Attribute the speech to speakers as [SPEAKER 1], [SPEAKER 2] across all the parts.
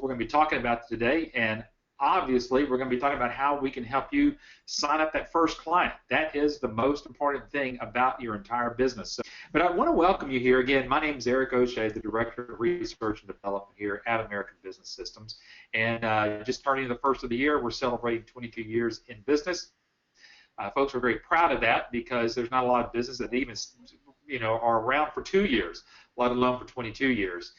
[SPEAKER 1] we're going to be talking about today, and obviously we're going to be talking about how we can help you sign up that first client. That is the most important thing about your entire business. So, but I want to welcome you here again. My name is Eric Ogea, the Director of Research and Development here at American Business Systems, and just turning the first of the year, we're celebrating 22 years in business. Folks are very proud of that because there's not a lot of business that even are around for 2 years, let alone for 22 years.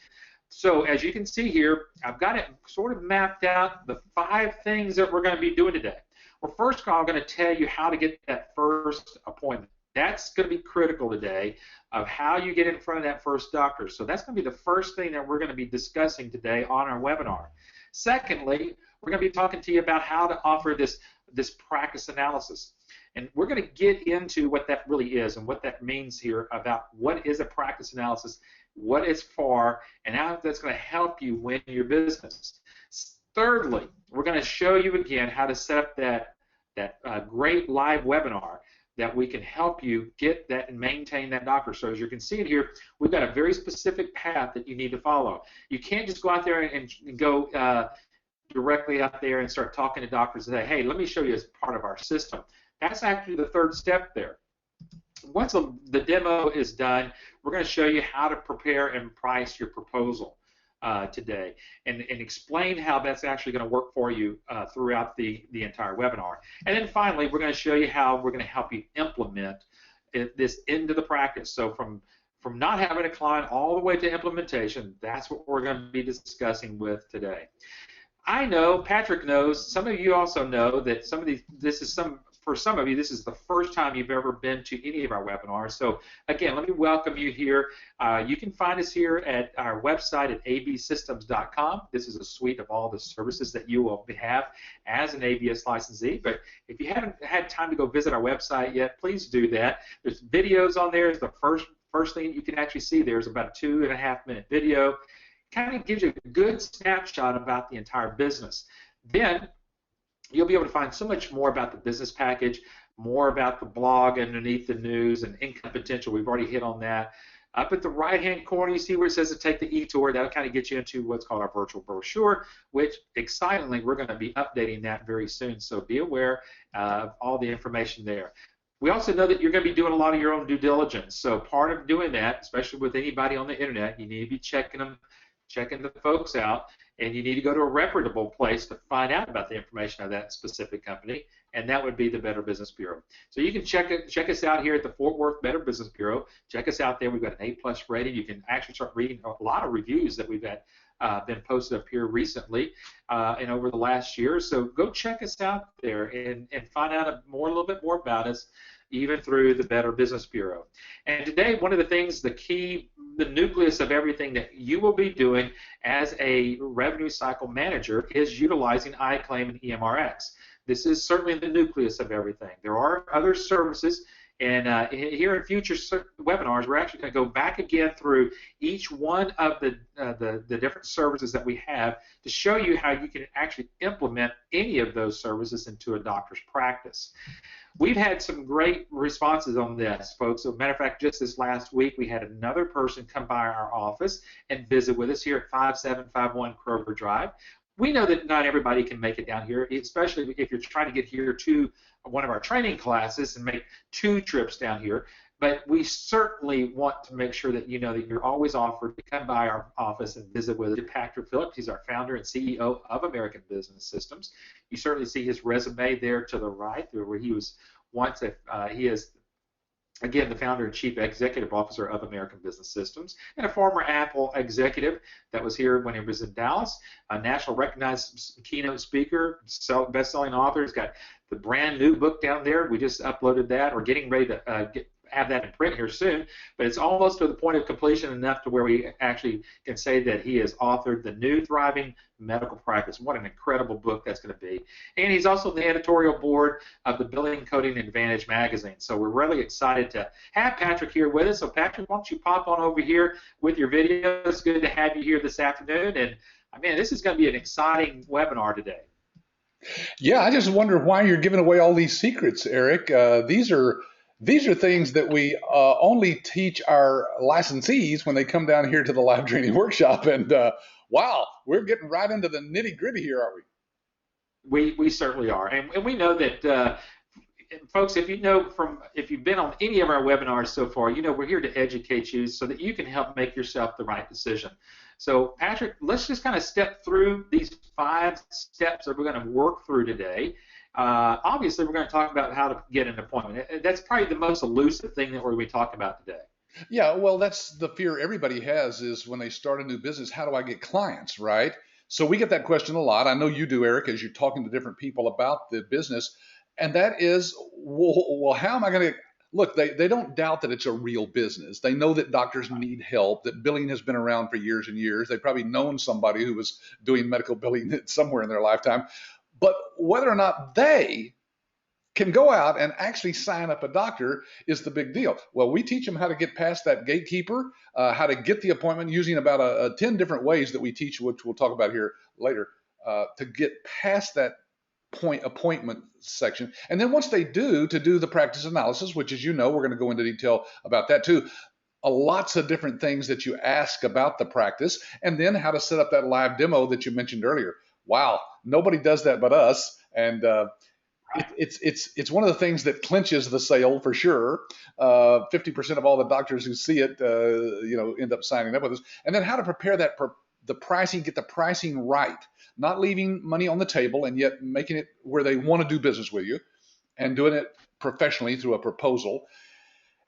[SPEAKER 1] So as you can see here, I've got it sort of mapped out, the 5 things that we're going to be doing today. Well, first of all, I'm going to tell you how to get that first appointment. That's going to be critical today of how you get in front of that first doctor. So that's going to be the first thing that we're going to be discussing today on our webinar. Secondly, we're going to be talking to you about how to offer this practice analysis. And we're going to get into what that really is and what that means here about what is a practice analysis, what it's for, and how that's going to help you win your business. Thirdly, we're going to show you again how to set up that great live webinar that we can help you get that and maintain that doctor. So as you can see it here, we've got a very specific path that you need to follow. You can't just go out there and go directly out there and start talking to doctors and say, hey, let me show you as part of our system. That's actually the third step there. Once the demo is done, we're going to show you how to prepare and price your proposal today and explain how that's actually going to work for you throughout the entire webinar. And then finally, we're going to show you how we're going to help you implement this into the practice. So from not having a client all the way to implementation, that's what we're going to be discussing with today. I know, Patrick knows, some of you also know that for some of you, this is the first time you've ever been to any of our webinars. So again, let me welcome you here. You can find us here at our website at absystems.com. This is a suite of all the services that you will have as an ABS licensee. But if you haven't had time to go visit our website yet, please do that. There's videos on there. It's the first thing you can actually see there is about a 2.5-minute video. Kind of gives you a good snapshot about the entire business. Then you'll be able to find so much more about the business package, more about the blog underneath the news and income potential. We've already hit on that. Up at the right-hand corner, you see where it says to take the e-tour. That'll kind of get you into what's called our virtual brochure, which, excitingly, we're going to be updating that very soon. So be aware of all the information there. We also know that you're going to be doing a lot of your own due diligence. So part of doing that, especially with anybody on the internet, you need to be checking the folks out, and you need to go to a reputable place to find out about the information of that specific company, and that would be the Better Business Bureau. So you can check us out here at the Fort Worth Better Business Bureau. Check us out there. We've got an A+ rating. You can actually start reading a lot of reviews that we've had been posted up here recently and over the last year. So go check us out there and find out a little bit more about us, even through the Better Business Bureau. And today, one of the things, the nucleus of everything that you will be doing as a revenue cycle manager is utilizing iClaim and EMRX. This is certainly the nucleus of everything. There are other services, and here in future webinars, we're actually going to go back again through each one of the different services that we have to show you how you can actually implement any of those services into a doctor's practice. We've had some great responses on this, folks. As a matter of fact, just this last week, we had another person come by our office and visit with us here at 5751 Kroger Drive. We know that not everybody can make it down here, especially if you're trying to get here to one of our training classes and make 2 trips down here. But we certainly want to make sure that you know that you're always offered to come by our office and visit with Patrick Phillips. He's our founder and CEO of American Business Systems. You certainly see his resume there to the right, where he was once he is, again, the founder and chief executive officer of American Business Systems, and a former Apple executive that was here when he was in Dallas, a national recognized keynote speaker, best-selling author. He's got the brand new book down there. We just uploaded that. We're getting ready to have that in print here soon, but it's almost to the point of completion enough to where we actually can say that he has authored The New Thriving Medical Practice. What an incredible book that's going to be. And he's also the editorial board of the Billing Coding Advantage magazine. So we're really excited to have Patrick here with us. So Patrick, why don't you pop on over here with your video. It's good to have you here this afternoon. And man, this is going to be an exciting webinar today.
[SPEAKER 2] Yeah, I just wonder why you're giving away all these secrets, Eric. These are These are things that we only teach our licensees when they come down here to the live training workshop. And wow, we're getting right into the nitty gritty here, aren't we?
[SPEAKER 1] We certainly are, and we know that folks, if you've been on any of our webinars so far, you know we're here to educate you so that you can help make yourself the right decision. So Patrick, let's just kind of step through these 5 steps that we're going to work through today. Obviously, we're going to talk about how to get an appointment. That's probably the most elusive thing that we're going to be talking about today.
[SPEAKER 2] Yeah, well, that's the fear everybody has is when they start a new business, how do I get clients, right? So we get that question a lot. I know you do, Eric, as you're talking to different people about the business. And that is, well, how am I going to look? They don't doubt that it's a real business. They know that doctors need help, that billing has been around for years and years. They've probably known somebody who was doing medical billing somewhere in their lifetime. But whether or not they can go out and actually sign up a doctor is the big deal. Well, we teach them how to get past that gatekeeper, how to get the appointment using about 10 different ways that we teach, which we'll talk about here later, to get past that appointment section. And then once they do, to do the practice analysis, which, as you know, we're going to go into detail about that too. Lots of different things that you ask about the practice, and then how to set up that live demo that you mentioned earlier. Wow, nobody does that but us. And it's one of the things that clinches the sale for sure. 50% of all the doctors who see it, end up signing up with us. And then how to prepare the pricing, get the pricing right, not leaving money on the table and yet making it where they want to do business with you, and doing it professionally through a proposal.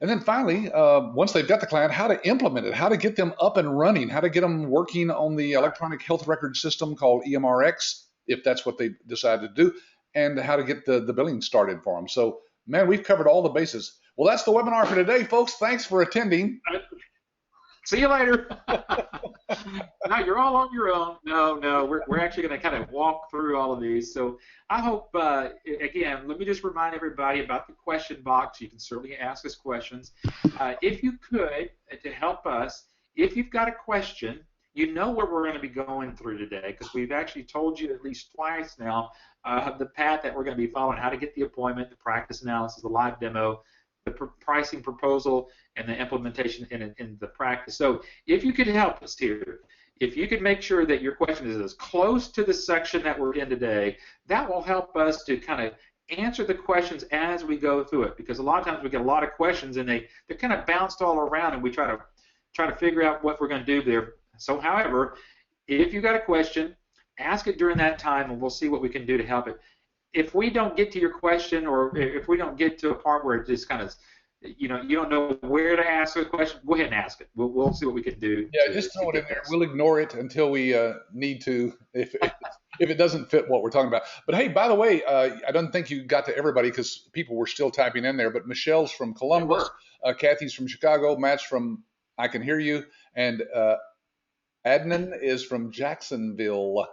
[SPEAKER 2] And then finally, once they've got the client, how to implement it, how to get them up and running, how to get them working on the electronic health record system called EMRX, if that's what they decide to do, and how to get the billing started for them. So, man, we've covered all the bases. Well, that's the webinar for today, folks. Thanks for attending.
[SPEAKER 1] See you later. Now you're all on your own. No, we're actually going to kind of walk through all of these. So I hope, again, let me just remind everybody about the question box. You can certainly ask us questions. If you could, to help us, if you've got a question, you know where we're going to be going through today, because we've actually told you at least twice now the path that we're going to be following, how to get the appointment, the practice analysis, the live demo, the pricing proposal, and the implementation in the practice. So if you could help us here, if you could make sure that your question is as close to the section that we're in today, that will help us to kind of answer the questions as we go through it, because a lot of times we get a lot of questions and they're kind of bounced all around, and we try to figure out what we're going to do there. So, however, if you got a question, ask it during that time, and we'll see what we can do to help it. If we don't get to your question, or if we don't get to a part where it just kind of, you don't know where to ask the question, go ahead and ask it. We'll see what we can do.
[SPEAKER 2] Yeah, just throw it in there. We'll ignore it until we need to, if it doesn't fit what we're talking about. But hey, by the way, I don't think you got to everybody because people were still typing in there. But Michelle's from Columbus, Kathy's from Chicago, Matt's from I Can Hear You, and Adnan is from Jacksonville.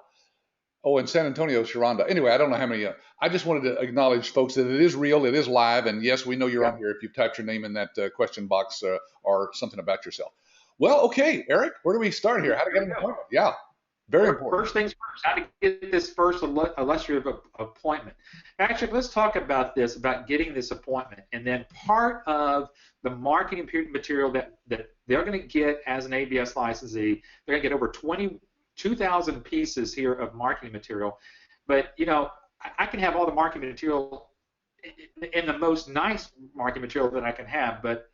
[SPEAKER 2] Oh, and San Antonio, Sharonda. Anyway, I don't know how many. I just wanted to acknowledge, folks, that it is real, it is live, and yes, we know you're on here if you've typed your name in that question box or something about yourself. Well, okay, Eric, where do we start here? How to get an appointment? Yeah, very important.
[SPEAKER 1] First things first, how to get this first illustrative appointment. Actually, let's talk about this, about getting this appointment, and then part of the marketing material that they're going to get as an ABS licensee. They're going to get over 2,000 pieces here of marketing material, but I can have all the marketing material in the most nice marketing material that I can have, but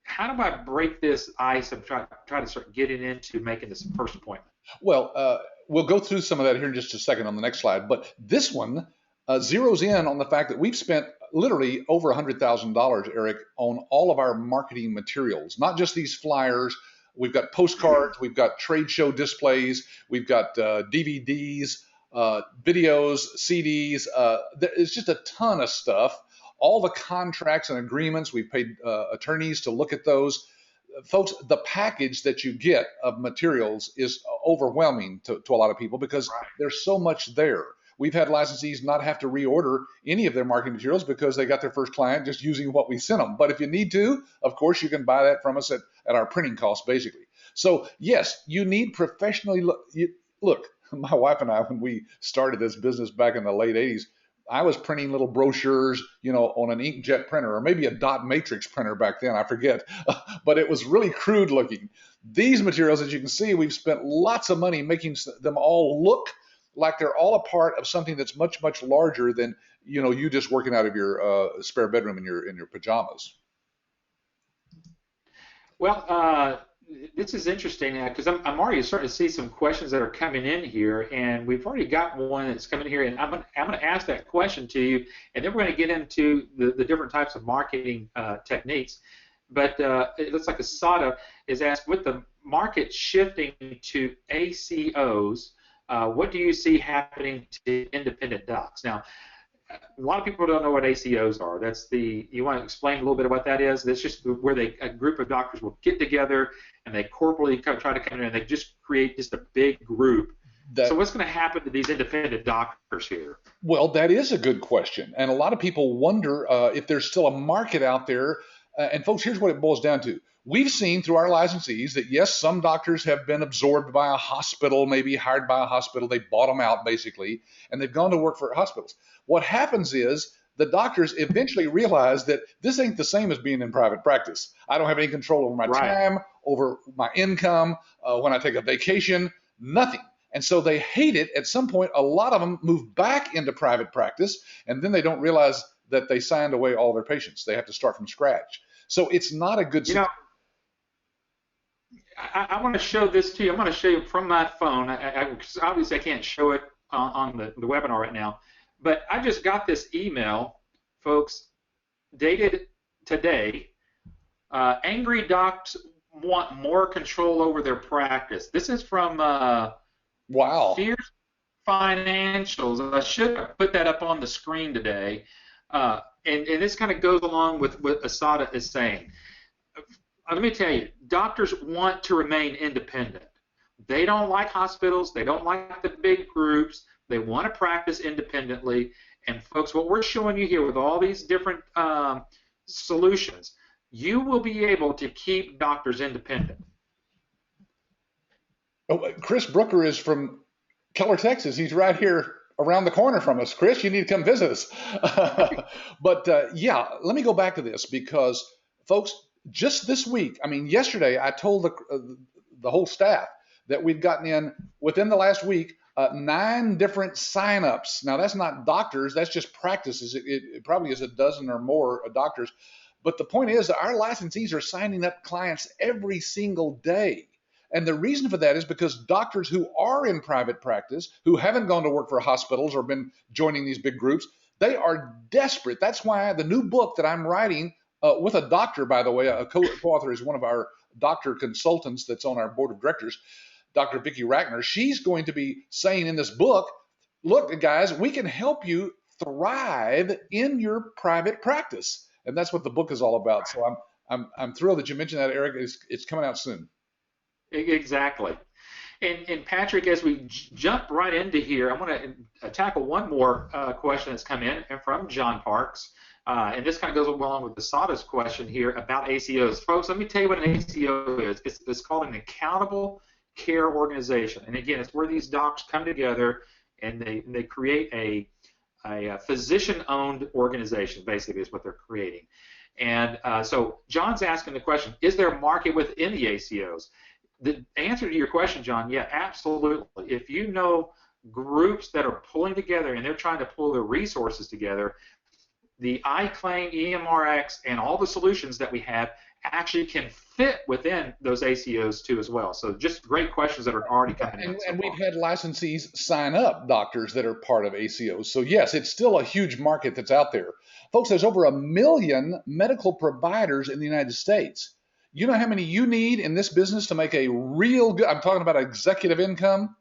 [SPEAKER 1] how do I break this ice and try to start getting into making this first appointment?
[SPEAKER 2] Well, we'll go through some of that here in just a second on the next slide, but this one zeroes in on the fact that we've spent literally over $100,000, Eric, on all of our marketing materials, not just these flyers. We've got postcards, we've got trade show displays, we've got DVDs, videos, CDs. It's just a ton of stuff. All the contracts and agreements, we've paid attorneys to look at those. Folks, the package that you get of materials is overwhelming to a lot of people because there's so much there. We've had licensees not have to reorder any of their marketing materials because they got their first client just using what we sent them. But if you need to, of course, you can buy that from us at our printing cost, basically. So, yes, you need professionally look, my wife and I, when we started this business back in the late 80s, I was printing little brochures, on an inkjet printer or maybe a dot matrix printer back then, I forget, but it was really crude looking. These materials, as you can see, we've spent lots of money making them all look like they're all a part of something that's much, much larger than, you just working out of your spare bedroom in your pajamas.
[SPEAKER 1] Well, this is interesting because I'm already starting to see some questions that are coming in here, and we've already got one that's coming here, and I'm going to ask that question to you, and then we're going to get into the different types of marketing techniques. But it looks like Asada is asked, with the market shifting to ACOs, what do you see happening to independent docs? Now, a lot of people don't know what ACOs are. You want to explain a little bit of what that is? That's just where a group of doctors will get together and they corporately try to come in and they just create just a big group. So what's going to happen to these independent doctors here?
[SPEAKER 2] Well, that is a good question. And a lot of people wonder if there's still a market out there. And folks, here's what it boils down to. We've seen through our licensees that, yes, some doctors have been absorbed by a hospital, maybe hired by a hospital. They bought them out, basically, and they've gone to work for hospitals. What happens is the doctors eventually realize that this ain't the same as being in private practice. I don't have any control over my time, over my income, when I take a vacation, nothing. And so they hate it. At some point, a lot of them move back into private practice, and then they don't realize that they signed away all their patients. They have to start from scratch. So it's not a good situation.
[SPEAKER 1] I want to show this to you. I'm going to show you from my phone. Obviously, I can't show it on the webinar right now. But I just got this email, folks, dated today. Angry docs want more control over their practice. This is from Fierce Financials. I should have put that up on the screen today. And this kind of goes along with what Asada is saying. Let me tell you, doctors want to remain independent. They don't like hospitals. They don't like the big groups. They want to practice independently. And folks, what we're showing you here with all these different solutions, you will be able to keep doctors independent.
[SPEAKER 2] Oh, Chris Brooker is from Keller, Texas. He's right here around the corner from us. Chris, you need to come visit us. But yeah, let me go back to this because, folks, just this week, yesterday I told the whole staff that we've gotten in, within the last week, 9 different signups. Now, that's not doctors, that's just practices. It probably is a dozen or more doctors. But the point is that our licensees are signing up clients every single day. And the reason for that is because doctors who are in private practice, who haven't gone to work for hospitals or been joining these big groups, they are desperate. That's why the new book that I'm writing, with a doctor, by the way, a co-author is one of our doctor consultants that's on our board of directors, Dr. Vicki Rackner. She's going to be saying in this book, look, guys, we can help you thrive in your private practice. And that's what the book is all about. So I'm thrilled that you mentioned that, Eric. It's coming out soon.
[SPEAKER 1] Exactly. And Patrick, as we jump right into here, I want to tackle one more question that's come in and from John Parks. And this kind of goes along with the Asada's question here about ACOs. Folks, let me tell you what an ACO is. It's called an accountable care organization. And again, it's where these docs come together and they create a physician-owned organization, basically, is what they're creating. And so John's asking the question, is there a market within the ACOs? The answer to your question, John, yeah, absolutely. If you know groups that are pulling together and they're trying to pull their resources together, the iClaim, EMRX, and all the solutions that we have actually can fit within those ACOs too as well. So just great questions that are already coming in.
[SPEAKER 2] And we've had licensees sign up doctors that are part of ACOs. So yes, it's still a huge market that's out there. Folks, there's over 1 million medical providers in the United States. You know how many you need in this business to make a real good, I'm talking about executive income?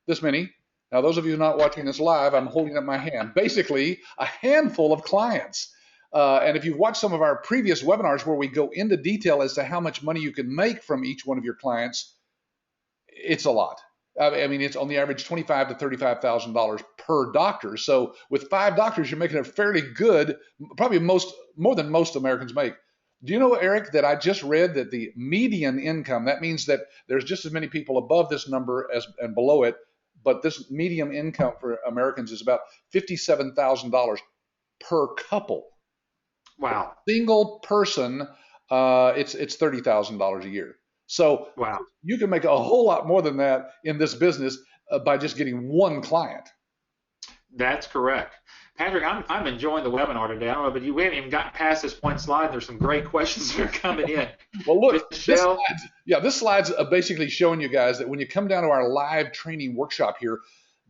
[SPEAKER 2] This many. Now, those of you not watching this live, I'm holding up my hand. Basically, a handful of clients. And if you've watched some of our previous webinars where we go into detail as to how much money you can make from each one of your clients, it's a lot. It's on the average $25,000 to $35,000 per doctor. So with 5 doctors, you're making a fairly good, probably more than most Americans make. Do you know, Eric, that I just read that the median income, that means that there's just as many people above this number and below it, but this medium income for Americans is about $57,000 per couple.
[SPEAKER 1] Wow.
[SPEAKER 2] Single person, it's $30,000 a year. So
[SPEAKER 1] Wow.
[SPEAKER 2] you can make a whole lot more than that in this business by just getting one client.
[SPEAKER 1] That's correct. Patrick, I'm enjoying the webinar today. I don't know, but we haven't even gotten past this point slide. There's some great questions that are coming in.
[SPEAKER 2] Well, look,
[SPEAKER 1] Michelle.
[SPEAKER 2] this slide's basically showing you guys that when you come down to our live training workshop here,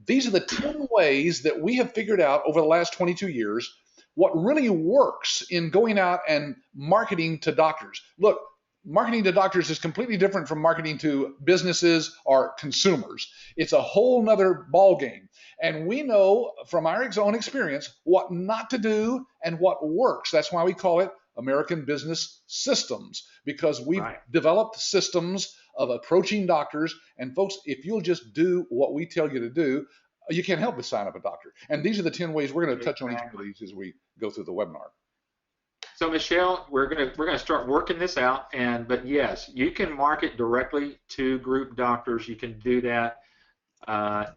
[SPEAKER 2] these are the 10 ways that we have figured out over the last 22 years what really works in going out and marketing to doctors. Look, marketing to doctors is completely different from marketing to businesses or consumers. It's a whole nother ballgame. And we know from our own experience what not to do and what works. That's why we call it American Business Systems, because we've developed systems of approaching doctors. And folks, if you'll just do what we tell you to do, you can't help but sign up a doctor. And these are the 10 ways. We're going to touch on each one of these as we go through the webinar.
[SPEAKER 1] So Michelle, we're gonna start working this out, but yes, you can market directly to group doctors. You can do that.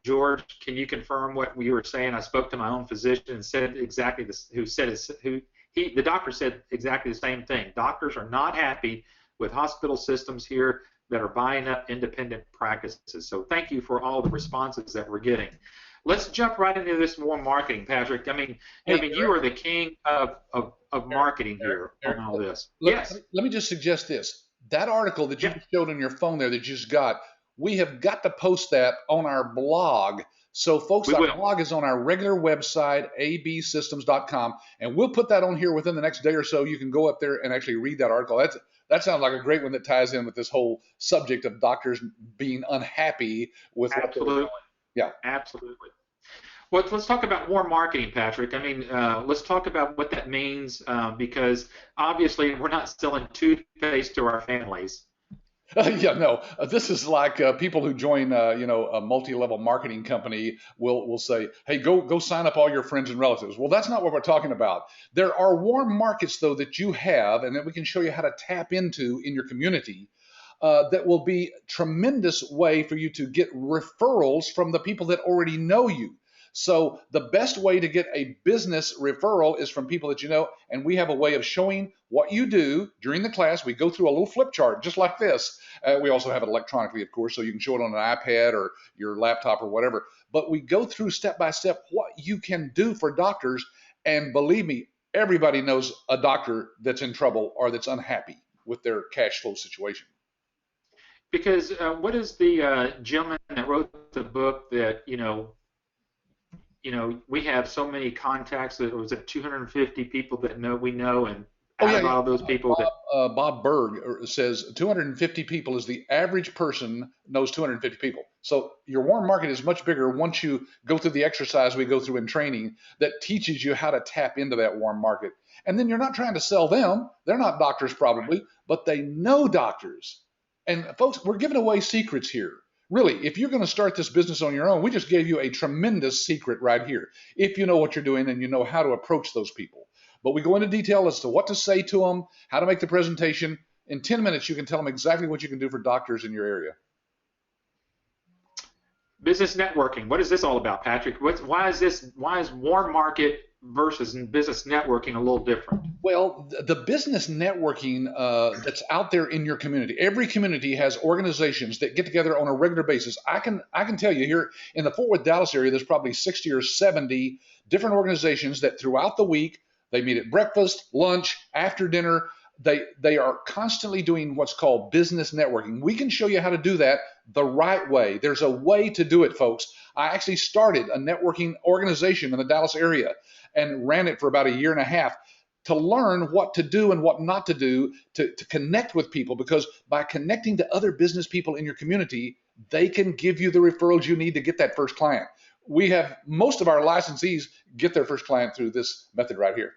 [SPEAKER 1] George, can you confirm what you were saying? I spoke to my own physician and said exactly this. The doctor said exactly the same thing. Doctors are not happy with hospital systems here that are buying up independent practices. So thank you for all the responses that we're getting. Let's jump right into this warm marketing, Patrick. I mean, you are the king of marketing here on all this.
[SPEAKER 2] Yes. Let me just suggest this. That article that you showed on your phone there that you just got, we have got to post that on our blog. So, folks, our blog is on our regular website, absystems.com, and we'll put that on here within the next day or so. You can go up there and actually read that article. That sounds like a great one that ties in with this whole subject of doctors being unhappy with what they're doing. Yeah,
[SPEAKER 1] absolutely. Well, let's talk about warm marketing, Patrick. I mean, let's talk about what that means because obviously we're not selling toothpaste to our families.
[SPEAKER 2] This is like people who join, a multi-level marketing company will say, hey, go sign up all your friends and relatives. Well, that's not what we're talking about. There are warm markets, though, that you have and that we can show you how to tap into in your community. That will be a tremendous way for you to get referrals from the people that already know you. So the best way to get a business referral is from people that you know, and we have a way of showing what you do during the class. We go through a little flip chart just like this. We also have it electronically, of course, so you can show it on an iPad or your laptop or whatever. But we go through step by step what you can do for doctors, and believe me, everybody knows a doctor that's in trouble or that's unhappy with their cash flow situation.
[SPEAKER 1] Because what is the gentleman that wrote the book that, we have so many contacts that was it 250 people that we know, and out of all those people
[SPEAKER 2] Bob Berg says 250 people is the average person knows 250 people. So your warm market is much bigger once you go through the exercise we go through in training that teaches you how to tap into that warm market. And then you're not trying to sell them. They're not doctors probably, but they know doctors. And folks, we're giving away secrets here. Really, if you're going to start this business on your own, we just gave you a tremendous secret right here. If you know what you're doing and you know how to approach those people. But we go into detail as to what to say to them, how to make the presentation. In 10 minutes, you can tell them exactly what you can do for doctors in your area.
[SPEAKER 1] Business networking. What is this all about, Patrick? Why is warm market versus business networking a little different?
[SPEAKER 2] Well, the business networking that's out there in your community, every community has organizations that get together on a regular basis. I can tell you here in the Fort Worth, Dallas area, there's probably 60 or 70 different organizations that throughout the week, they meet at breakfast, lunch, after dinner. They are constantly doing what's called business networking. We can show you how to do that the right way. There's a way to do it, folks. I actually started a networking organization in the Dallas area and ran it for about a year and a half to learn what to do and what not to do to connect with people, because by connecting to other business people in your community, they can give you the referrals you need to get that first client. We have most of our licensees get their first client through this method right here.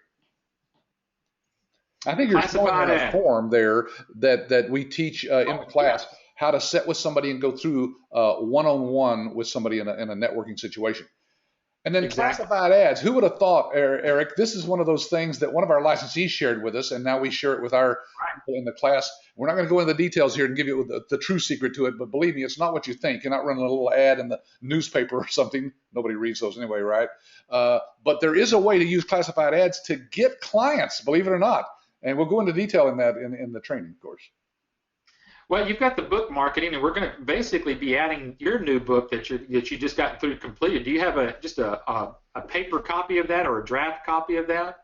[SPEAKER 2] I think you're showing on a form there that we teach in the class how to sit with somebody and go through one-on-one with somebody in a networking situation. And then
[SPEAKER 1] Exactly.
[SPEAKER 2] classified ads. Who would have thought, Eric? This is one of those things that one of our licensees shared with us, and now we share it with our people in the class. We're not going to go into the details here and give you the true secret to it, but believe me, it's not what you think. You're not running a little ad in the newspaper or something. Nobody reads those anyway, right? But there is a way to use classified ads to get clients, believe it or not. And we'll go into detail in that in the training, of course.
[SPEAKER 1] Well, you've got the book marketing, and we're going to basically be adding your new book that you just got through completed. Do you have just a paper copy of that or a draft copy of that?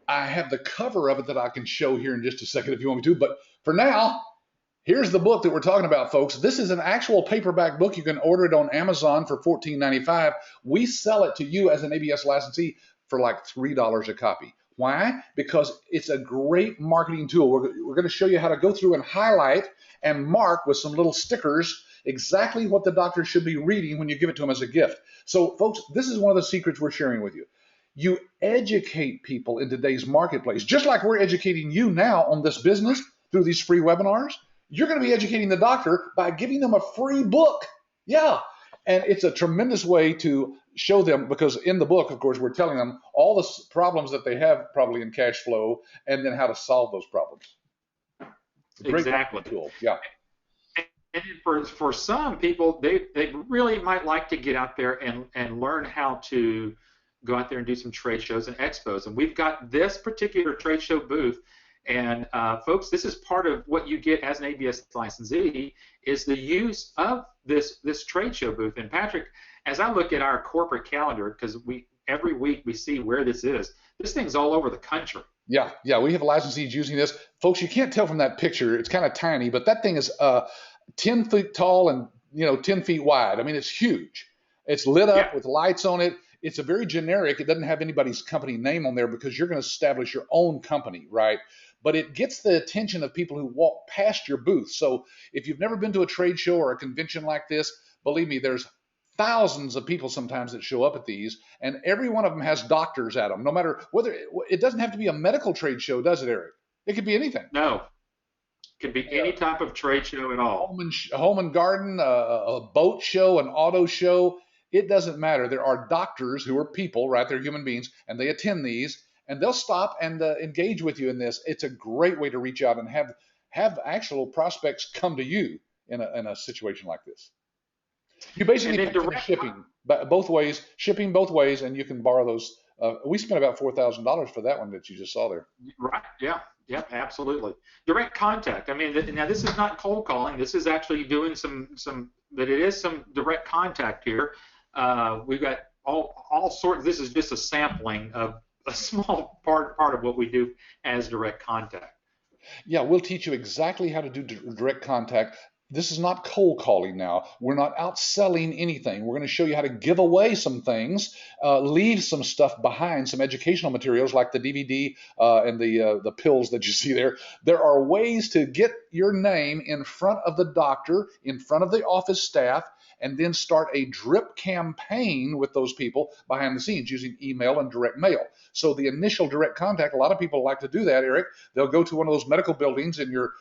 [SPEAKER 2] I have the cover of it that I can show here in just a second if you want me to. But for now, here's the book that we're talking about, folks. This is an actual paperback book. You can order it on Amazon for $14.95. We sell it to you as an ABS licensee for like $3 a copy. Why? Because it's a great marketing tool. We're going to show you how to go through and highlight and mark with some little stickers exactly what the doctor should be reading when you give it to them as a gift. So, folks, this is one of the secrets we're sharing with you. You educate people in today's marketplace, just like we're educating you now on this business through these free webinars. You're going to be educating the doctor by giving them a free book. Yeah. And it's a tremendous way to show them, because in the book, of course, we're telling them all the problems that they have probably in cash flow and then how to solve those problems. Great
[SPEAKER 1] Exactly.
[SPEAKER 2] tool. Yeah.
[SPEAKER 1] And for some people, they really might like to get out there and learn how to go out there and do some trade shows and expos. And we've got this particular trade show booth. And folks, this is part of what you get as an ABS licensee is the use of this trade show booth. And Patrick, as I look at our corporate calendar, because every week we see where this is, this thing's all over the country.
[SPEAKER 2] Yeah, we have licensees using this. Folks, you can't tell from that picture. It's kind of tiny, but that thing is 10 feet tall and 10 feet wide. I mean, it's huge. It's lit up with lights on it. It's a very generic. It doesn't have anybody's company name on there because you're going to establish your own company, right? But it gets the attention of people who walk past your booth. So if you've never been to a trade show or a convention like this, believe me, there's thousands of people sometimes that show up at these, and every one of them has doctors at them. No matter whether it doesn't have to be a medical trade show, does it, Eric? It could be anything.
[SPEAKER 1] No, it could be any type of trade show at all.
[SPEAKER 2] Home and garden, a boat show, an auto show. It doesn't matter. There are doctors who are people, right? They're human beings, and they attend these, and they'll stop and engage with you in this. It's a great way to reach out and have actual prospects come to you in a situation like this. You basically pay for shipping both ways, and you can borrow those. We spent about $4,000 for that one that you just saw there.
[SPEAKER 1] Right. Yeah. Yep. Absolutely. Direct contact. I mean, now this is not cold calling. This is actually doing but it is some direct contact here. We've got all sorts. This is just a sampling of a small part of what we do as direct contact.
[SPEAKER 2] Yeah, we'll teach you exactly how to do direct contact. This is not cold calling now. We're not out selling anything. We're going to show you how to give away some things, leave some stuff behind, some educational materials like the DVD and the pills that you see there. There are ways to get your name in front of the doctor, in front of the office staff, and then start a drip campaign with those people behind the scenes using email and direct mail. So the initial direct contact, a lot of people like to do that, Eric. They'll go to one of those medical buildings in your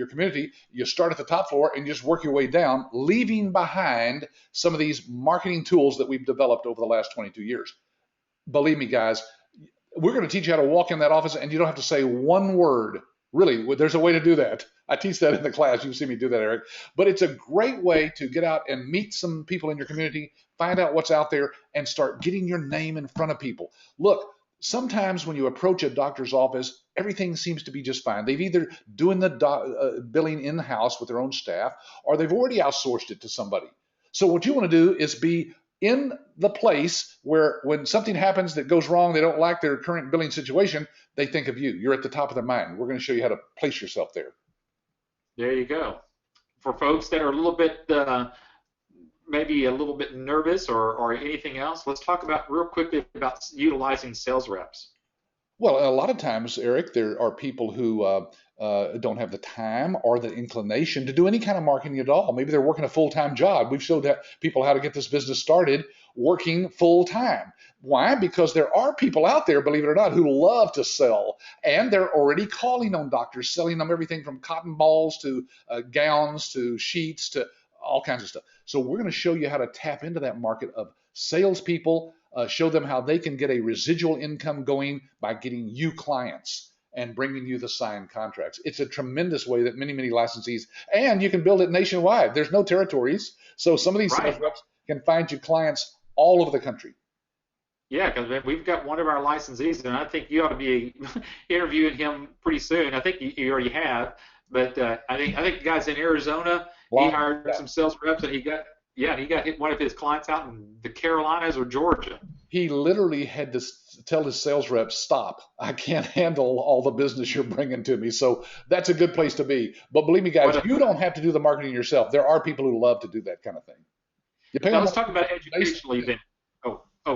[SPEAKER 2] community. You start at the top floor and you just work your way down, leaving behind some of these marketing tools that we've developed over the last 22 years. Believe me, guys, we're going to teach you how to walk in that office and you don't have to say one word. Really, there's a way to do that. I teach that in the class. You see me do that, Eric. But it's a great way to get out and meet some people in your community, find out what's out there, and start getting your name in front of people. Look, sometimes when you approach a doctor's office, everything seems to be just fine. They've either doing the billing in-house with their own staff, or they've already outsourced it to somebody. So what you want to do is be in the place where when something happens that goes wrong, they don't like their current billing situation, they think of you. You're at the top of their mind. We're going to show you how to place yourself there.
[SPEAKER 1] There you go. For folks that are a little bit, maybe a little bit nervous or anything else, let's talk about real quickly about utilizing sales reps.
[SPEAKER 2] Well, a lot of times, Eric, there are people who don't have the time or the inclination to do any kind of marketing at all. Maybe they're working a full-time job. We've showed people how to get this business started working full-time. Why? Because there are people out there, believe it or not, who love to sell, and they're already calling on doctors, selling them everything from cotton balls to gowns to sheets to all kinds of stuff. So we're going to show you how to tap into that market of salespeople, show them how they can get a residual income going by getting you clients and bringing you the signed contracts. It's a tremendous way that many, many licensees, and you can build it nationwide. There's no territories. So some of these sales
[SPEAKER 1] Right.
[SPEAKER 2] reps can find you clients all over the country.
[SPEAKER 1] Yeah, because we've got one of our licensees, and I think you ought to be interviewing him pretty soon. I think you already have, but I think the guy's in Arizona. He
[SPEAKER 2] Long,
[SPEAKER 1] hired
[SPEAKER 2] yeah.
[SPEAKER 1] some sales reps, and he got hit one of his clients out in the Carolinas or Georgia.
[SPEAKER 2] He literally had to tell his sales reps, stop. I can't handle all the business you're bringing to me. So that's a good place to be. But believe me, guys,
[SPEAKER 1] What a,
[SPEAKER 2] you don't have to do the marketing yourself. There are people who love to do that kind of thing. You pay
[SPEAKER 1] Now
[SPEAKER 2] them
[SPEAKER 1] let's
[SPEAKER 2] more.
[SPEAKER 1] talk about educational events.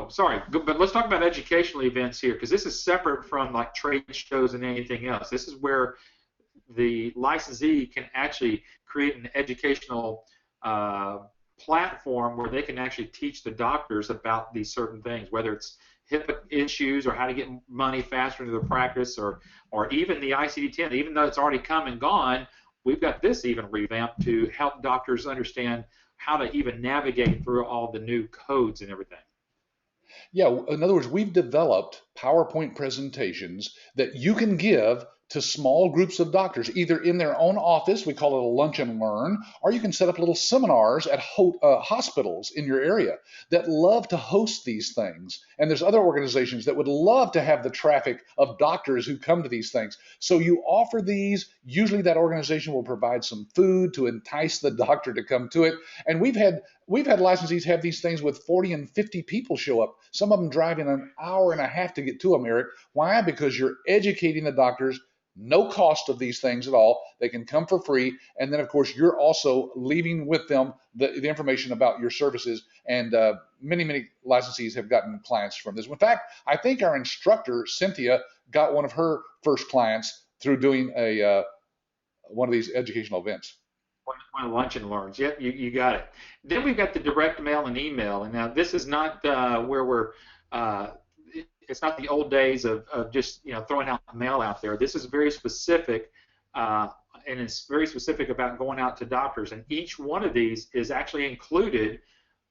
[SPEAKER 1] Sorry, but let's talk about educational events here because this is separate from like trade shows and anything else. This is where the licensee can actually create an educational platform where they can actually teach the doctors about these certain things, whether it's HIPAA issues or how to get money faster into their practice, or even the ICD-10. Even though it's already come and gone, we've got this even revamped to help doctors understand how to even navigate through all the new codes and everything.
[SPEAKER 2] Yeah, in other words, we've developed PowerPoint presentations that you can give to small groups of doctors, either in their own office, we call it a lunch and learn, or you can set up little seminars at hospitals in your area that love to host these things. And there's other organizations that would love to have the traffic of doctors who come to these things. So you offer these, usually that organization will provide some food to entice the doctor to come to it. And we've had licensees have these things with 40 and 50 people show up, some of them driving an hour and a half to get to them, Eric. Why? Because you're educating the doctors, no cost of these things at all. They can come for free. And then, of course, you're also leaving with them the information about your services. And many, many licensees have gotten clients from this. In fact, I think our instructor, Cynthia, got one of her first clients through doing one of these educational events.
[SPEAKER 1] One of the lunch and learns. Yep, you got it. Then we've got the direct mail and email. And now this is not where we're it's not the old days of just throwing out mail out there. This is very specific, and it's very specific about going out to doctors. And each one of these is actually included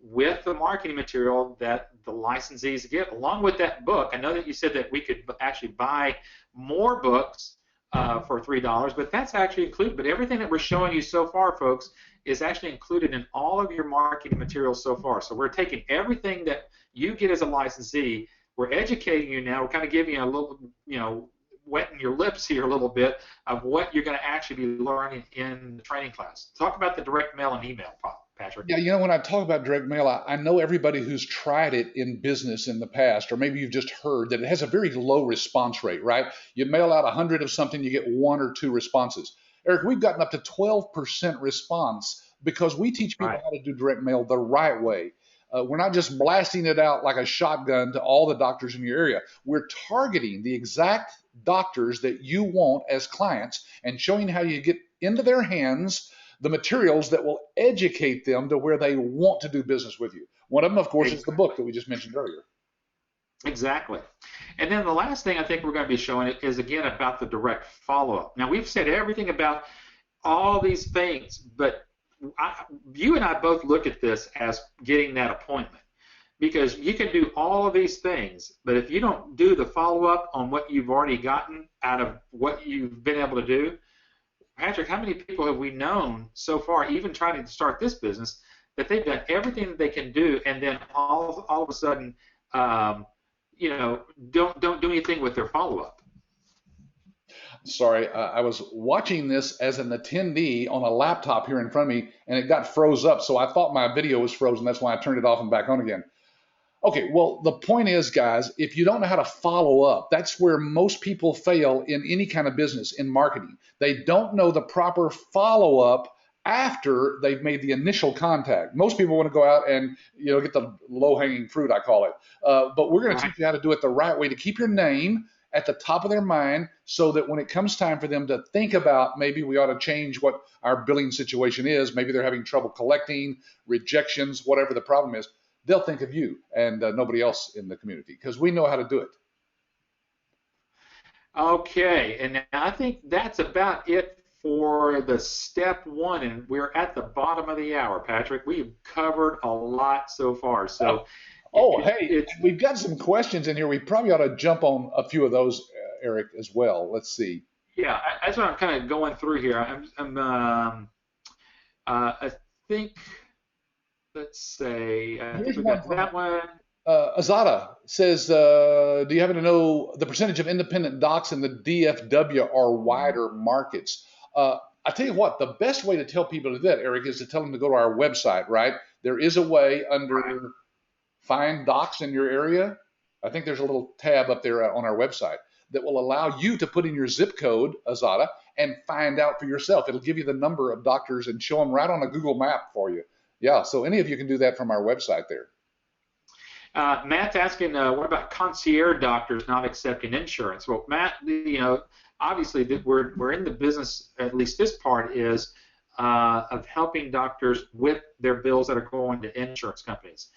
[SPEAKER 1] with the marketing material that the licensees get, along with that book. I know that you said that we could actually buy more books for $3, but that's actually included. But everything that we're showing you so far, folks, is actually included in all of your marketing materials so far. So we're taking everything that you get as a licensee. We're educating you now. We're kind of giving you a little, wetting your lips here a little bit of what you're going to actually be learning in the training class. Talk about the direct mail and email, Patrick.
[SPEAKER 2] Yeah, when I talk about direct mail, I know everybody who's tried it in business in the past, or maybe you've just heard that it has a very low response rate, right? You mail out 100 of something, you get 1 or 2 responses. Eric, we've gotten up to 12% response because we teach people
[SPEAKER 1] Right.
[SPEAKER 2] how to do direct mail the right way. We're not just blasting it out like a shotgun to all the doctors in your area. We're targeting the exact doctors that you want as clients and showing how you get into their hands the materials that will educate them to where they want to do business with you. One of them, of course, is the book that we just mentioned earlier.
[SPEAKER 1] Exactly. And then the last thing I think we're going to be showing is, again, about the direct follow-up. Now, we've said everything about all these things, but you and I both look at this as getting that appointment, because you can do all of these things, but if you don't do the follow-up on what you've already gotten out of what you've been able to do, Patrick, how many people have we known so far, even trying to start this business, that they've done everything that they can do, and then all of a sudden, don't do anything with their follow-up?
[SPEAKER 2] Sorry, I was watching this as an attendee on a laptop here in front of me, and it got froze up. So I thought my video was frozen. That's why I turned it off and back on again. Okay, well, the point is, guys, if you don't know how to follow up, that's where most people fail in any kind of business, in marketing. They don't know the proper follow up after they've made the initial contact. Most people want to go out and get the low hanging fruit, I call it. But we're going to teach you how to do it the right way to keep your name at the top of their mind, so that when it comes time for them to think about maybe we ought to change what our billing situation is, maybe they're having trouble collecting, rejections, whatever the problem is, they'll think of you and nobody else in the community, because we know how to do it.
[SPEAKER 1] Okay, and I think that's about it for the step one, and we're at the bottom of the hour, Patrick. We've covered a lot so far. So
[SPEAKER 2] Oh,
[SPEAKER 1] It,
[SPEAKER 2] hey,
[SPEAKER 1] it's
[SPEAKER 2] we've got some questions in here. We probably ought to jump on a few of those, Eric, as well. Let's see.
[SPEAKER 1] yeah, that's what I'm kind of going through here. I think, let's say, I think
[SPEAKER 2] Here's
[SPEAKER 1] we
[SPEAKER 2] one
[SPEAKER 1] got
[SPEAKER 2] from
[SPEAKER 1] that one.
[SPEAKER 2] Azada says, do you happen to know the percentage of independent docs in the DFW or wider markets? I tell you what, the best way to tell people to do that, Eric, is to tell them to go to our website, right? There is a way
[SPEAKER 1] Right.
[SPEAKER 2] under Find Docs in your area. I think there's a little tab up there on our website that will allow you to put in your zip code, Azada, and find out for yourself. It'll give you the number of doctors and show them right on a Google map for you. Yeah, so any of you can do that from our website there.
[SPEAKER 1] Matt's asking, what about concierge doctors not accepting insurance? Well, Matt, obviously we're in the business. At least this part is of helping doctors with their bills that are going to insurance companies.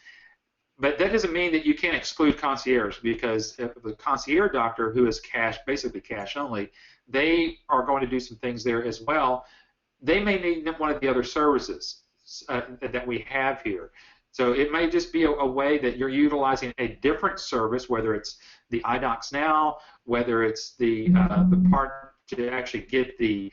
[SPEAKER 1] But that doesn't mean that you can't exclude concierge, because if the concierge doctor, who is cash, basically cash only, they are going to do some things there as well. They may need one of the other services that we have here. So it may just be a way that you're utilizing a different service, whether it's the iDocs Now, whether it's the part to actually get the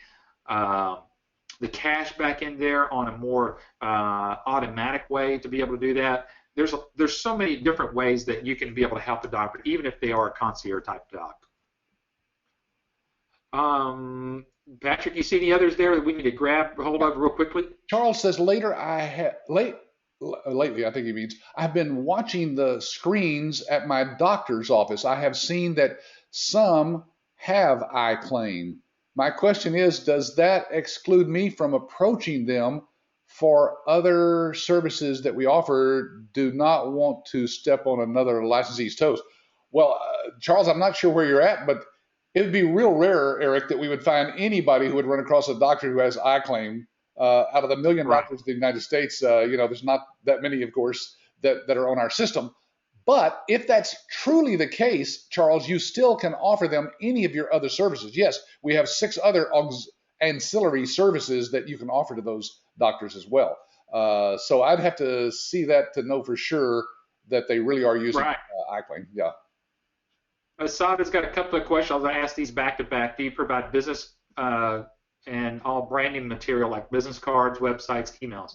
[SPEAKER 1] cash back in there on a more automatic way to be able to do that. There's so many different ways that you can be able to help the doctor, even if they are a concierge type doc. Patrick, you see any others there that we need to grab hold of real quickly?
[SPEAKER 2] Charles says lately, I think he means, I've been watching the screens at my doctor's office. I have seen that some have iClaim. My question is, does that exclude me from approaching them for other services that we offer? Do not want to step on another licensee's toes. Well, Charles, I'm not sure where you're at, but it would be real rare, Eric, that we would find anybody who would run across a doctor who has iClaim. Out of the million
[SPEAKER 1] Right.
[SPEAKER 2] doctors in the United States, there's not that many, of course, that are on our system. But if that's truly the case, Charles, you still can offer them any of your other services. Yes, we have 6 other ancillary services that you can offer to those doctors as well. So I'd have to see that to know for sure that they really are using
[SPEAKER 1] Right.
[SPEAKER 2] iClaim. Yeah.
[SPEAKER 1] Asada's got a couple of questions. I'll ask these back to back. Do you provide business and all branding material like business cards, websites, emails?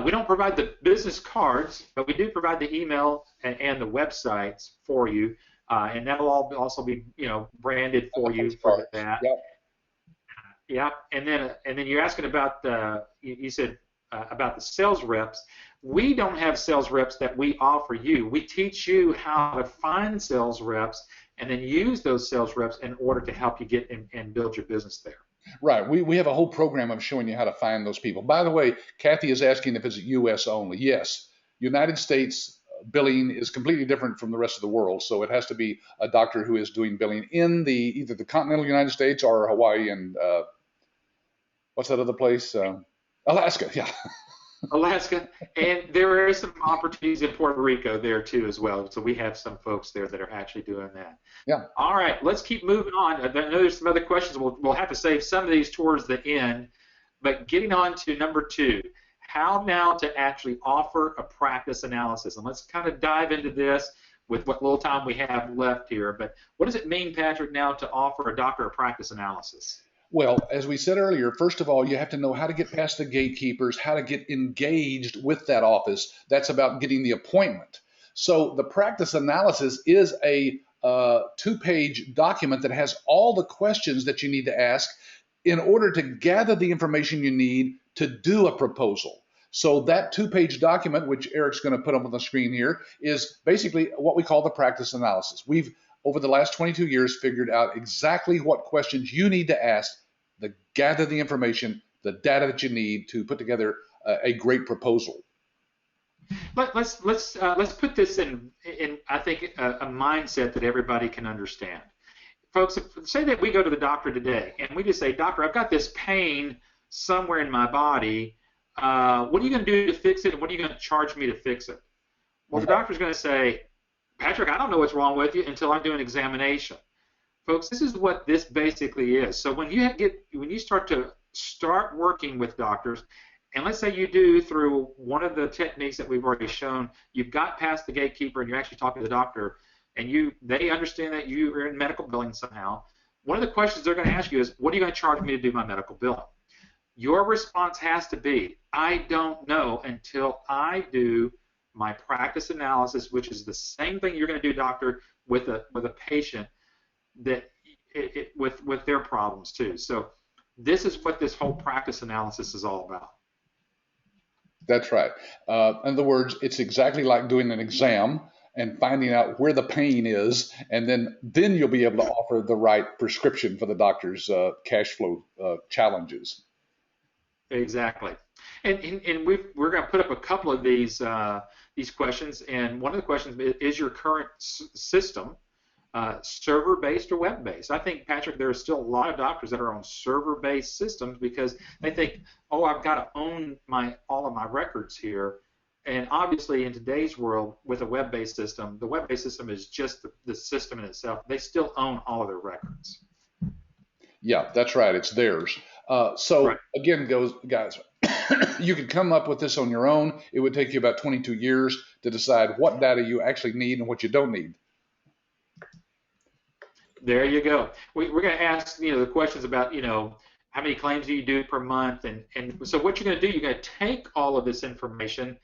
[SPEAKER 1] We don't provide the business cards, but we do provide the email and the websites for you, and that'll all also be branded for you for that.
[SPEAKER 2] Yep.
[SPEAKER 1] Yeah, and then you're asking about you said about the sales reps. We don't have sales reps that we offer you. We teach you how to find sales reps and then use those sales reps in order to help you get and build your business there.
[SPEAKER 2] Right. We have a whole program of showing you how to find those people. By the way, Kathy is asking if it's U.S. only. Yes. United States billing is completely different from the rest of the world, so it has to be a doctor who is doing billing in either the continental United States or Hawaii and what's that other place? Alaska. Yeah.
[SPEAKER 1] Alaska, and there are some opportunities in Puerto Rico there too as well. So we have some folks there that are actually doing that.
[SPEAKER 2] Yeah.
[SPEAKER 1] All right, let's keep moving on. I know there's some other questions. We'll have to save some of these towards the end, but getting on to number 2, how now to actually offer a practice analysis. And let's kind of dive into this with what little time we have left here. But what does it mean, Patrick, now to offer a doctor a practice analysis?
[SPEAKER 2] Well, as we said earlier, first of all, you have to know how to get past the gatekeepers, how to get engaged with that office. That's about getting the appointment. So the practice analysis is a 2-page document that has all the questions that you need to ask in order to gather the information you need to do a proposal. So that 2-page document, which Eric's going to put up on the screen here, is basically what we call the practice analysis. We've, over the last 22 years, figured out exactly what questions you need to ask to gather the information, the data that you need to put together a great proposal.
[SPEAKER 1] Let's put this in I think a mindset that everybody can understand. Folks, say that we go to the doctor today and we just say, "Doctor, I've got this pain somewhere in my body. What are you going to do to fix it, and what are you going to charge me to fix it?" Well, the doctor's going to say, "Patrick, I don't know what's wrong with you until I do an examination." Folks, this is what this basically is. So when you start working with doctors, And let's say you do, through one of the techniques that we've already shown, you've got past the gatekeeper and you're actually talking to the doctor, and they understand that you are in medical billing somehow. One of the questions they're going to ask you is, what are you going to charge me to do my medical billing? Your response has to be, I don't know until I do my practice analysis, which is the same thing you're going to do, doctor, with a patient that with their problems too. So this is what this whole practice analysis is all about.
[SPEAKER 2] That's right. In other words, it's exactly like doing an exam and finding out where the pain is, and then you'll be able to offer the right prescription for the doctor's cash flow challenges.
[SPEAKER 1] Exactly. And we're going to put up a couple of these questions, and one of the questions is your current system server-based or web-based? I think, Patrick, there are still a lot of doctors that are on server-based systems because they think, oh, I've got to own all of my records here. And obviously, in today's world, with a web-based system, the web-based system is just the system in itself. They still own all of their records.
[SPEAKER 2] Yeah, that's right. It's theirs. So
[SPEAKER 1] right.
[SPEAKER 2] Again, guys, you could come up with this on your own. It would take you about 22 years to decide what data you actually need and what you don't need.
[SPEAKER 1] There you go. We're going to ask the questions about how many claims do you do per month, and so what you're going to do, you're going to take all of this information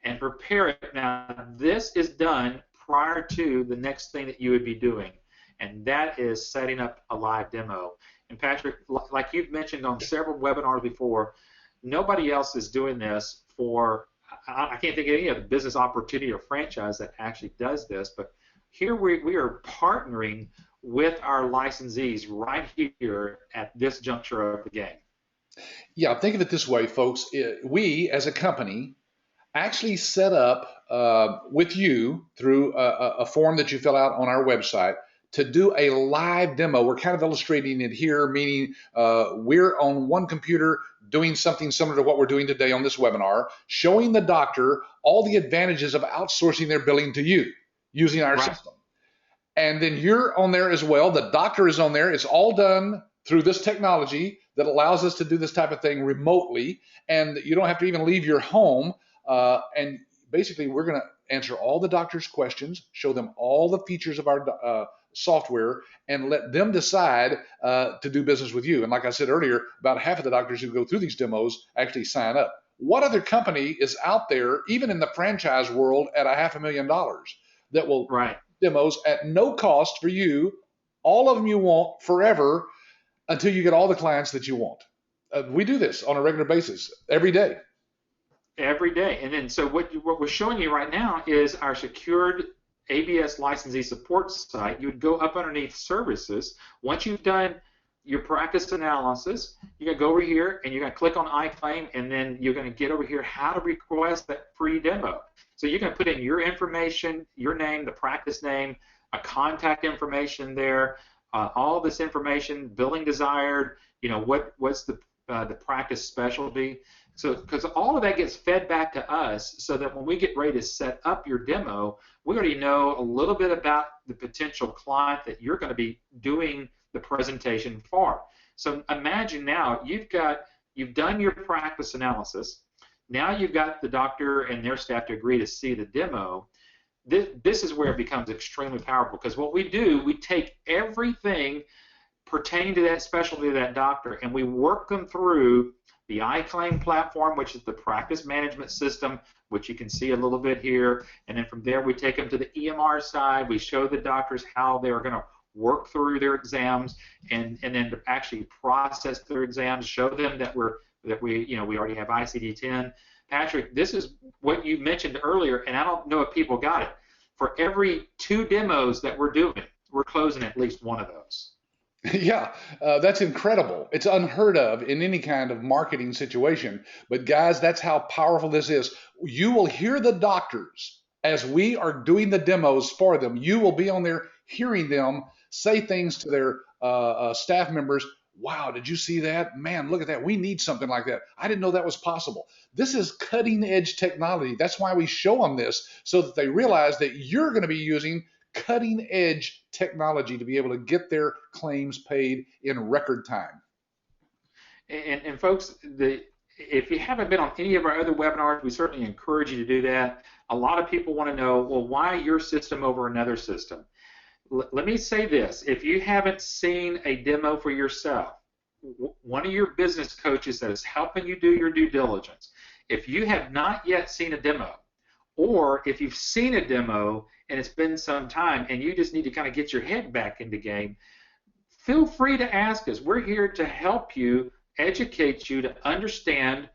[SPEAKER 1] and prepare it. Now, this is done prior to the next thing that you would be doing, and that is setting up a live demo. And Patrick, like you've mentioned on several webinars before, nobody else is doing this for, I can't think of any other business opportunity or franchise that actually does this, but here we are partnering with our licensees right here at this juncture of the game.
[SPEAKER 2] Yeah, think of it this way, folks. We, as a company, actually set up with you through a form that you fill out on our website to do a live demo. We're kind of illustrating it here, meaning we're on one computer doing something similar to what we're doing today on this webinar, showing the doctor all the advantages of outsourcing their billing to you using our system. And then you're on there as well. The doctor is on there. It's all done through this technology that allows us to do this type of thing remotely, and you don't have to even leave your home. And basically, we're going to answer all the doctor's questions, show them all the features of our software, and let them decide to do business with you. And like I said earlier, about half of the doctors who go through these demos actually sign up. What other company is out there, even in the franchise world, at $500,000 that will demos at no cost for you, all of them you want forever, until you get all the clients that you want? We do this on a regular basis every day.
[SPEAKER 1] Every day. And then so what we're showing you right now is our secured ABS licensee support site. You would go up underneath services. Once you've done your practice analysis, you're going to go over here and you're going to click on iClaim, and then you're going to get over here how to request that free demo. So you're going to put in your information, your name, the practice name, a contact information there, all this information, billing desired, what's the practice specialty. So because all of that gets fed back to us, so that when we get ready to set up your demo, we already know a little bit about the potential client that you're going to be doing the presentation for. So imagine now you've done your practice analysis. Now you've got the doctor and their staff to agree to see the demo. This is where it becomes extremely powerful, because what we do, we take everything pertaining to that specialty of that doctor, and we work them through the iClaim platform, which is the practice management system, which you can see a little bit here. And then from there, we take them to the EMR side. We show the doctors how they're going to work through their exams, and then to actually process their exams, show them that we already have ICD-10. Patrick, this is what you mentioned earlier, and I don't know if people got it. For every 2 demos that we're doing, we're closing at least one of those.
[SPEAKER 2] Yeah, that's incredible. It's unheard of in any kind of marketing situation. But guys, that's how powerful this is. You will hear the doctors as we are doing the demos for them. You will be on there hearing them say things to their staff members. Wow, did you see that? Man, look at that. We need something like that. I didn't know that was possible. This is cutting edge technology. That's why we show them this, so that they realize that you're going to be using cutting edge technology to be able to get their claims paid in record time.
[SPEAKER 1] And folks, if you haven't been on any of our other webinars, we certainly encourage you to do that. A lot of people want to know, well, why your system over another system? Let me say this. If you haven't seen a demo for yourself, one of your business coaches that is helping you do your due diligence, if you have not yet seen a demo, or if you've seen a demo and it's been some time and you just need to kind of get your head back in the game, feel free to ask us. We're here to help you, educate you to understand,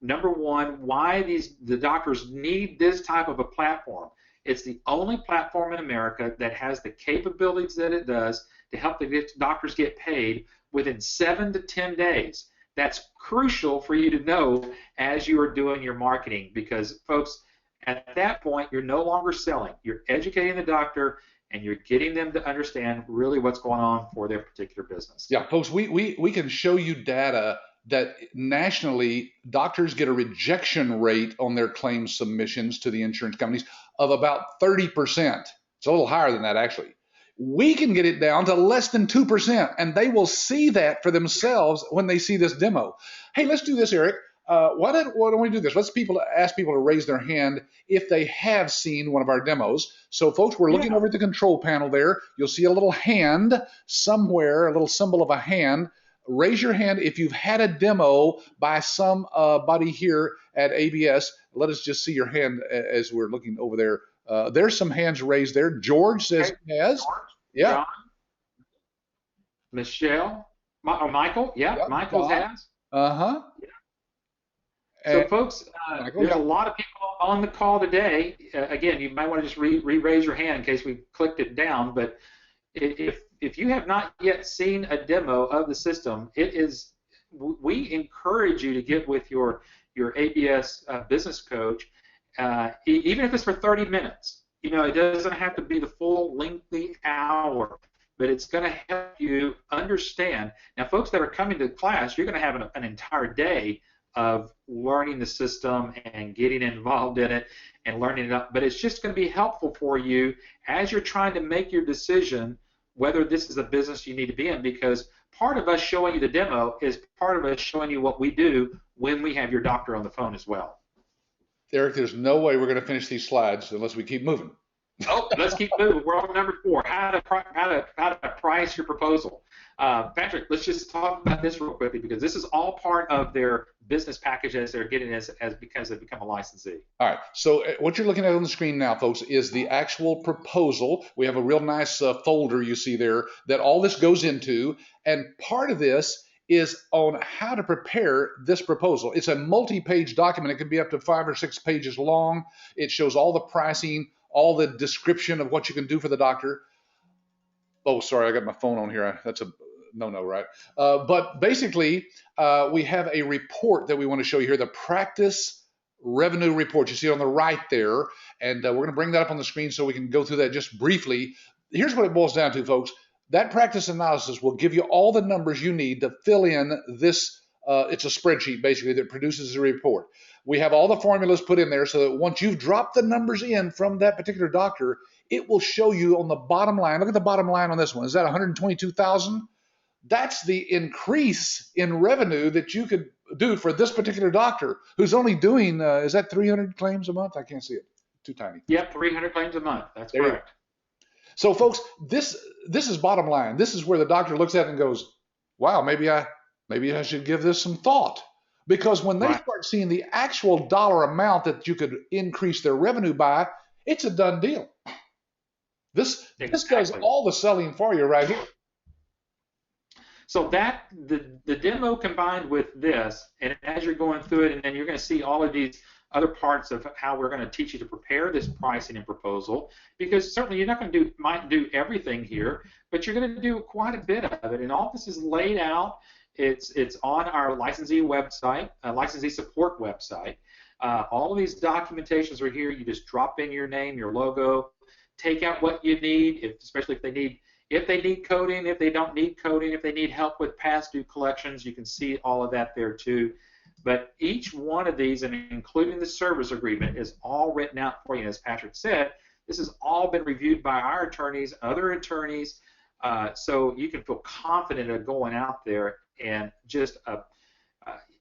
[SPEAKER 1] number one, why the doctors need this type of a platform. It's the only platform in America that has the capabilities that it does to help the doctors get paid within 7 to 10 days. That's crucial for you to know as you are doing your marketing, because, folks, at that point, you're no longer selling. You're educating the doctor, and you're getting them to understand really what's going on for their particular business.
[SPEAKER 2] Yeah, folks, we can show you data that nationally doctors get a rejection rate on their claim submissions to the insurance companies of about 30%. It's a little higher than that, actually. We can get it down to less than 2%, and they will see that for themselves when they see this demo. Hey, let's do this, Eric. Why don't we do this? Let's ask people to raise their hand if they have seen one of our demos. So, folks, we're looking over at the control panel there. You'll see a little hand somewhere, a little symbol of a hand. Raise your hand if you've had a demo by somebody here at ABS. Let us just see your hand as we're looking over there. There's some hands raised there. George says he has.
[SPEAKER 1] George,
[SPEAKER 2] Yeah.
[SPEAKER 1] John, Michelle, Michael. Yeah,
[SPEAKER 2] Yep.
[SPEAKER 1] Michael has.
[SPEAKER 2] Uh-huh.
[SPEAKER 1] Yeah. So, folks,
[SPEAKER 2] Michael,
[SPEAKER 1] there's a lot of people on the call today. Again, you might want to just re-raise your hand in case we clicked it down. But if you have not yet seen a demo of the system, we encourage you to get with your ABS business coach, even if it's for 30 minutes. You know, it doesn't have to be the full lengthy hour, but it's going to help you understand. Now, folks that are coming to class, you're going to have an entire day of learning the system and getting involved in it and learning it up. But it's just going to be helpful for you as you're trying to make your decision whether this is a business you need to be in, because part of us showing you the demo is part of us showing you what we do when we have your doctor on the phone as well.
[SPEAKER 2] Eric, there's no way we're going to finish these slides unless we keep moving.
[SPEAKER 1] Oh, let's keep moving. We're on number 4, how to price your proposal. Patrick, let's just talk about this real quickly, because this is all part of their business package as they're getting because they become a licensee.
[SPEAKER 2] All right. So what you're looking at on the screen now, folks, is the actual proposal. We have a real nice folder you see there that all this goes into, and part of this is on how to prepare this proposal. It's a multi-page document. It can be up to 5 or 6 pages long. It shows all the pricing, all the description of what you can do for the doctor. Oh, sorry, I got my phone on here. That's a no, right? But basically, we have a report that we want to show you here, the practice revenue report. You see it on the right there, and we're going to bring that up on the screen so we can go through that just briefly. Here's what it boils down to, folks. That practice analysis will give you all the numbers you need to fill in this. It's a spreadsheet, basically, that produces a report. We have all the formulas put in there so that once you've dropped the numbers in from that particular doctor, it will show you on the bottom line. Look at the bottom line on this one. Is that $122,000? That's the increase in revenue that you could do for this particular doctor who's only doing, is that 300 claims a month? I can't see it. Too tiny.
[SPEAKER 1] Yep, 300 claims a month. That's correct.
[SPEAKER 2] So, folks, this is bottom line. This is where the doctor looks at it and goes, wow, maybe I should give this some thought. Because when they start seeing the actual dollar amount that you could increase their revenue by, it's a done deal. This does all the selling for you right here.
[SPEAKER 1] So that the demo combined with this, and as you're going through it, and then you're going to see all of these other parts of how we're going to teach you to prepare this pricing and proposal, because certainly you're not going to might do everything here, but you're going to do quite a bit of it, and all this is laid out. It's on our licensee website, licensee support website. All of these documentations are here. You just drop in your name, your logo, take out what you need, especially if they need coding, if they don't need coding, if they need help with past due collections, you can see all of that there too. But each one of these, and including the service agreement, is all written out for you. As Patrick said, this has all been reviewed by our attorneys, other attorneys, so you can feel confident of going out there and just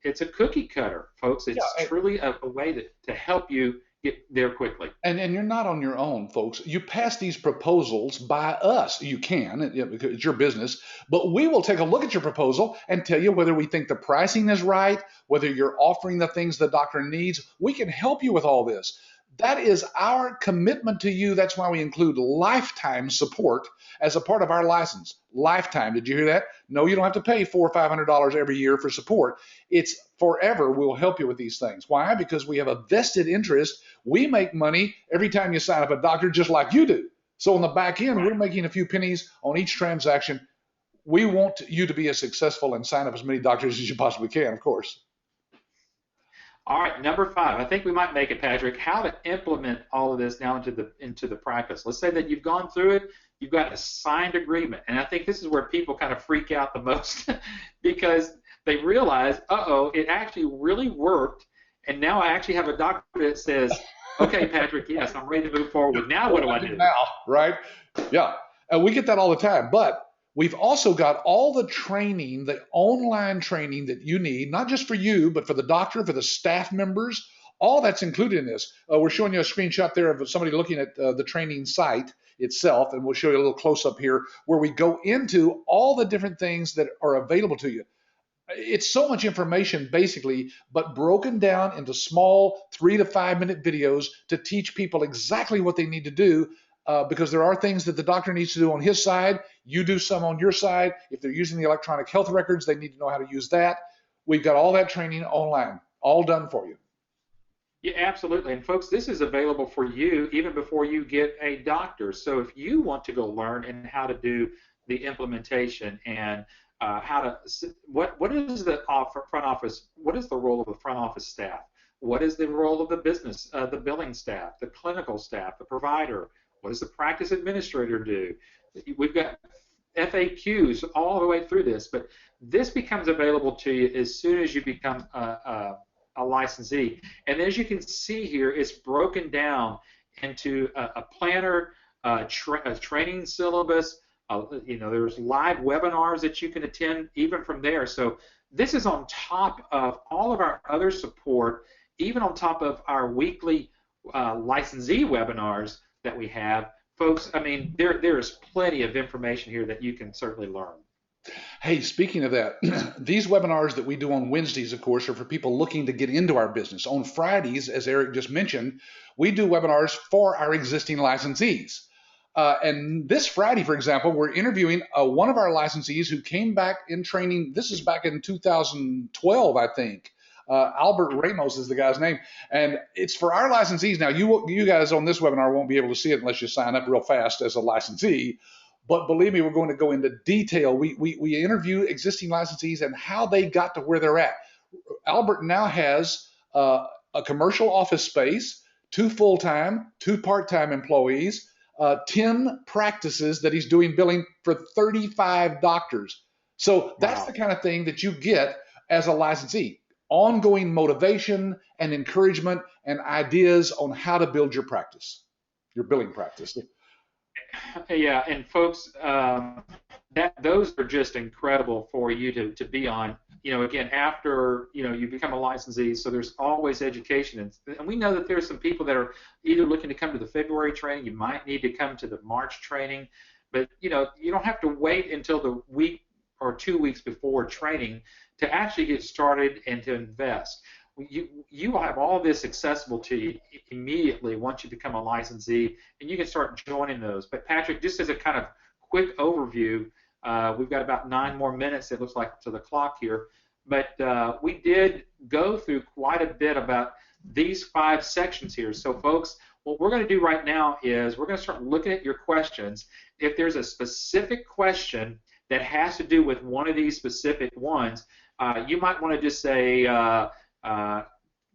[SPEAKER 1] it's a cookie cutter, folks. It's
[SPEAKER 2] Yeah,
[SPEAKER 1] truly a way to help you get there quickly.
[SPEAKER 2] and you're not on your own, folks. You pass these proposals by us. You can, because it's your business, but we will take a look at your proposal and tell you whether we think the pricing is right, whether you're offering the things the doctor needs. We can help you with all this. That is our commitment to you. That's why we include lifetime support as a part of our license. Lifetime. Did you hear that? No, you don't have to pay $400 or $500 every year for support. It's forever. We'll help you with these things. Why? Because we have a vested interest. We make money every time you sign up a doctor, just like you do. So on the back end, we're making a few pennies on each transaction. We want you to be as successful and sign up as many doctors as you possibly can, of course.
[SPEAKER 1] All right, number 5. I think we might make it, Patrick. How to implement all of this now into the practice. Let's say that you've gone through it. You've got a signed agreement, and I think this is where people kind of freak out the most because they realize, it actually really worked, and now I actually have a doctor that says, okay, Patrick, yes, I'm ready to move forward. Now what do I do?
[SPEAKER 2] Now, right? Yeah, and we get that all the time, but we've also got all the training, the online training that you need, not just for you, but for the doctor, for the staff members. All that's included in this. We're showing you a screenshot there of somebody looking at the training site itself, and we'll show you a little close-up here where we go into all the different things that are available to you. It's so much information, basically, but broken down into small 3 to 5 minute videos to teach people exactly what they need to do. Because there are things that the doctor needs to do on his side. You do some on your side. If they're using the electronic health records, they need to know how to use that. We've got all that training online, all done for you.
[SPEAKER 1] Yeah, absolutely. And folks, this is available for you even before you get a doctor. So if you want to go learn and how to do the implementation and how to, what is the front office, what is the role of the front office staff? What is the role of the business, the billing staff, the clinical staff, the provider? What does the practice administrator do? We've got FAQs all the way through this, but this becomes available to you as soon as you become a licensee. And as you can see here, it's broken down into a planner, a training syllabus. There's live webinars that you can attend even from there. So this is on top of all of our other support, even on top of our weekly licensee webinars that we have. Folks, I mean, there is plenty of information here that you can certainly learn.
[SPEAKER 2] Hey, speaking of that, these webinars that we do on Wednesdays, of course, are for people looking to get into our business. On Fridays, as Eric just mentioned, we do webinars for our existing licensees. And this Friday, for example, we're interviewing one of our licensees who came back in training. This is back in 2012, I think. Albert Ramos is the guy's name, and it's for our licensees. Now, you guys on this webinar won't be able to see it unless you sign up real fast as a licensee. But believe me, we're going to go into detail. We interview existing licensees and how they got to where they're at. Albert now has a commercial office space, 2 full-time, 2 part-time employees, 10 practices that he's doing billing for 35 doctors. So that's
[SPEAKER 1] Wow.
[SPEAKER 2] the kind of thing that you get as a licensee. Ongoing motivation and encouragement and ideas on how to build your practice, your billing practice.
[SPEAKER 1] Yeah, and folks, those are just incredible for you to be on. Again, after you become a licensee, so there's always education, and we know that there's some people that are either looking to come to the February training. You might need to come to the March training, but you don't have to wait until the week or 2 weeks before training to actually get started and to invest. You will have all this accessible to you immediately once you become a licensee, and you can start joining those. But Patrick, just as a kind of quick overview, we've got about 9 more minutes, it looks like, to the clock here. But we did go through quite a bit about these 5 sections here. So folks, what we're going to do right now is we're going to start looking at your questions. If there's a specific question that has to do with one of these specific ones, you might want to just say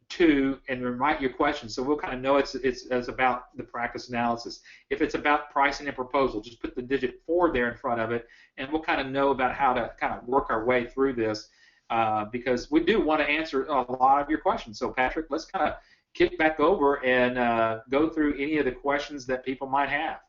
[SPEAKER 1] 2 and write your question, so we'll kind of know it's about the practice analysis. If it's about pricing and proposal, just put the digit 4 there in front of it, and we'll kind of know about how to kind of work our way through this, because we do want to answer a lot of your questions. So Patrick, let's kind of kick back over and go through any of the questions that people might have.